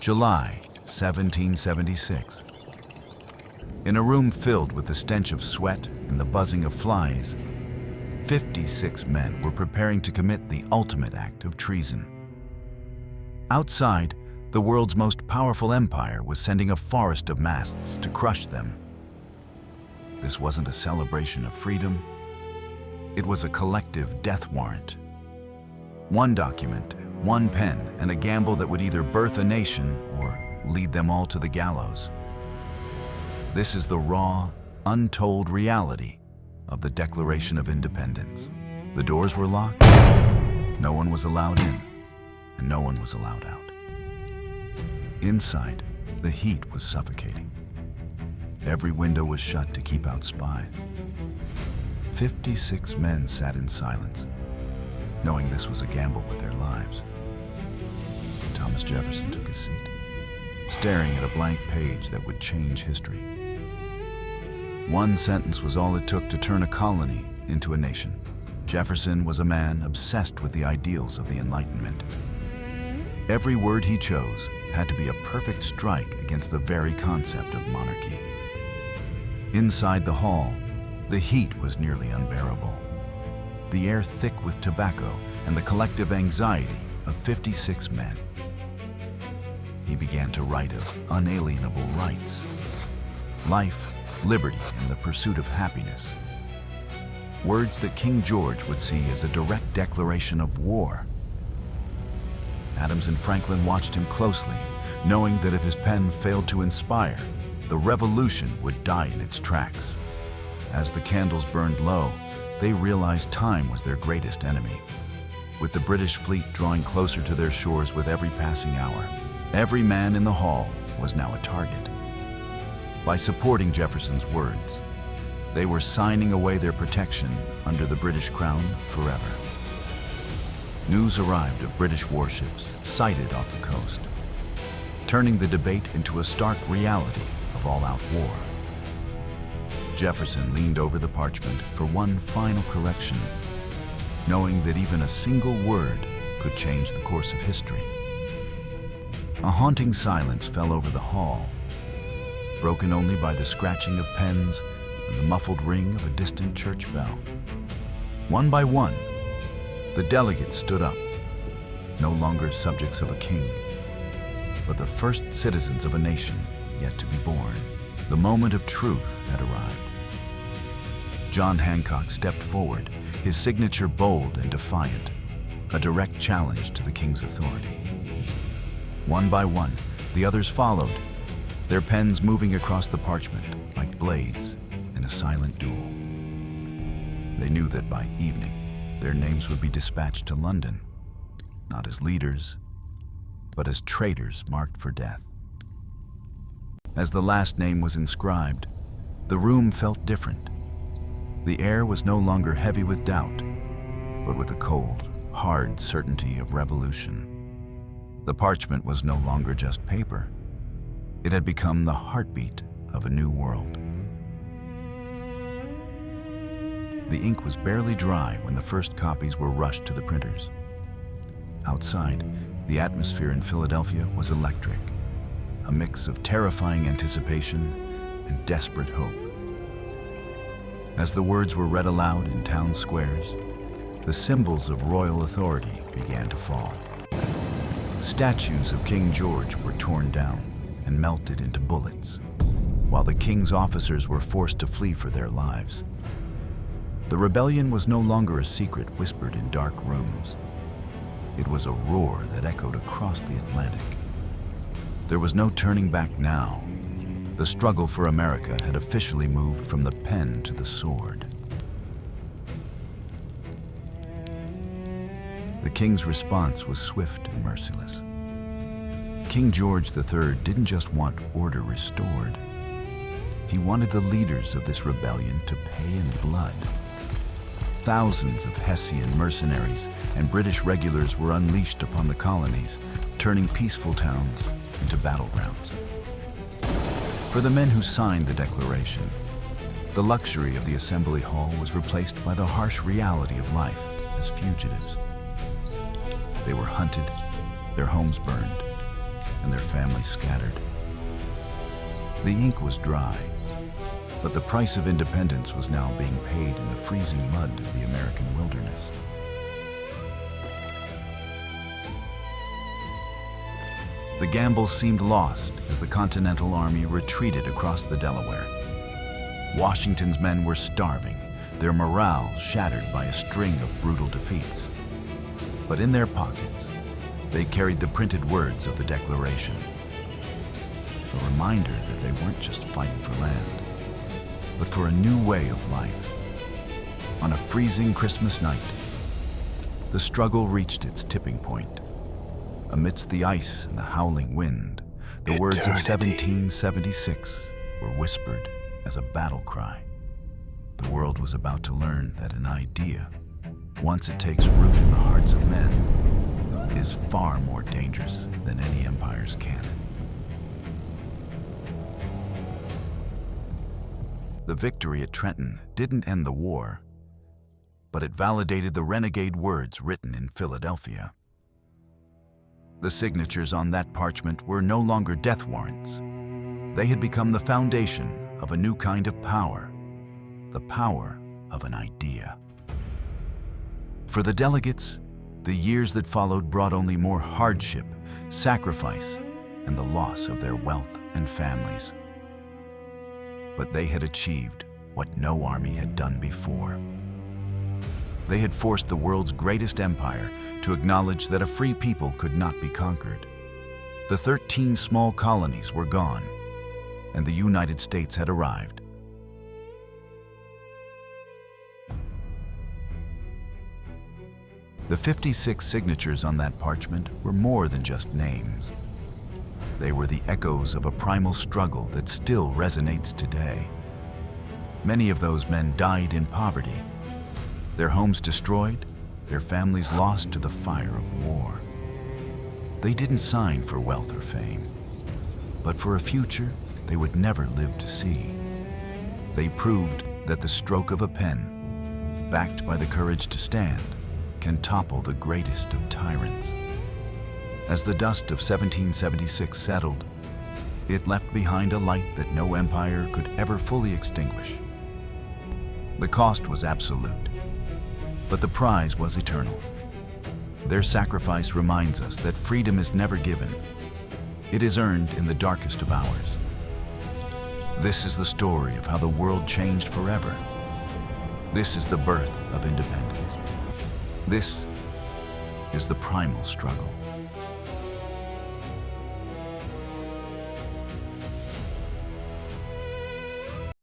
July 1776. In a room filled with the stench of sweat and the buzzing of flies, 56 men were preparing to commit the ultimate act of treason. Outside, the world's most powerful empire was sending a forest of masts to crush them. This wasn't a celebration of freedom. It was a collective death warrant. One document, one pen, and a gamble that would either birth a nation or lead them all to the gallows. This is the raw, untold reality of the Declaration of Independence. The doors were locked, no one was allowed in, and no one was allowed out. Inside, the heat was suffocating. Every window was shut to keep out spies. 56 men sat in silence, knowing this was a gamble with their lives. Thomas Jefferson took his seat, staring at a blank page that would change history. One sentence was all it took to turn a colony into a nation. Jefferson was a man obsessed with the ideals of the Enlightenment. Every word he chose had to be a perfect strike against the very concept of monarchy. Inside the hall, the heat was nearly unbearable. The air thick with tobacco and the collective anxiety of 56 men. He began to write of unalienable rights, life, liberty, and the pursuit of happiness. Words that King George would see as a direct declaration of war. Adams and Franklin watched him closely, knowing that if his pen failed to inspire, the revolution would die in its tracks. As the candles burned low, they realized time was their greatest enemy. With the British fleet drawing closer to their shores with every passing hour, every man in the hall was now a target. By supporting Jefferson's words, they were signing away their protection under the British crown forever. News arrived of British warships sighted off the coast, turning the debate into a stark reality of all-out war. Jefferson leaned over the parchment for one final correction, knowing that even a single word could change the course of history. A haunting silence fell over the hall, broken only by the scratching of pens and the muffled ring of a distant church bell. One by one, the delegates stood up, no longer subjects of a king, but the first citizens of a nation yet to be born. The moment of truth had arrived. John Hancock stepped forward, his signature bold and defiant, a direct challenge to the king's authority. One by one, the others followed, their pens moving across the parchment like blades in a silent duel. They knew that by evening, their names would be dispatched to London, not as leaders, but as traitors marked for death. As the last name was inscribed, the room felt different. The air was no longer heavy with doubt, but with a cold, hard certainty of revolution. The parchment was no longer just paper. It had become the heartbeat of a new world. The ink was barely dry when the first copies were rushed to the printers. Outside, the atmosphere in Philadelphia was electric, a mix of terrifying anticipation and desperate hope. As the words were read aloud in town squares, the symbols of royal authority began to fall. Statues of King George were torn down and melted into bullets, while the king's officers were forced to flee for their lives. The rebellion was no longer a secret whispered in dark rooms. It was a roar that echoed across the Atlantic. There was no turning back now. The struggle for America had officially moved from the pen to the sword. The king's response was swift and merciless. King George III didn't just want order restored. He wanted the leaders of this rebellion to pay in blood. Thousands of Hessian mercenaries and British regulars were unleashed upon the colonies, turning peaceful towns into battlegrounds. For the men who signed the Declaration, the luxury of the Assembly Hall was replaced by the harsh reality of life as fugitives. They were hunted, their homes burned, and their families scattered. The ink was dry, but the price of independence was now being paid in the freezing mud of the American wilderness. The gamble seemed lost as the Continental Army retreated across the Delaware. Washington's men were starving, their morale shattered by a string of brutal defeats. But in their pockets, they carried the printed words of the Declaration, a reminder that they weren't just fighting for land, but for a new way of life. On a freezing Christmas night, the struggle reached its tipping point. Amidst the ice and the howling wind, the words of 1776 were whispered as a battle cry. The world was about to learn that an idea, once it takes root in the hearts of men, is far more dangerous than any empire's cannon. The victory at Trenton didn't end the war, but it validated the renegade words written in Philadelphia. The signatures on that parchment were no longer death warrants. They had become the foundation of a new kind of power, the power of an idea. For the delegates, the years that followed brought only more hardship, sacrifice, and the loss of their wealth and families. But they had achieved what no army had done before. They had forced the world's greatest empire to acknowledge that a free people could not be conquered. The 13 small colonies were gone, and the United States had arrived. The 56 signatures on that parchment were more than just names. They were the echoes of a primal struggle that still resonates today. Many of those men died in poverty, their homes destroyed, their families lost to the fire of war. They didn't sign for wealth or fame, but for a future they would never live to see. They proved that the stroke of a pen, backed by the courage to stand, can topple the greatest of tyrants. As the dust of 1776 settled, it left behind a light that no empire could ever fully extinguish. The cost was absolute, but the prize was eternal. Their sacrifice reminds us that freedom is never given. It is earned in the darkest of hours. This is the story of how the world changed forever. This is the birth of independence. This is the primal struggle.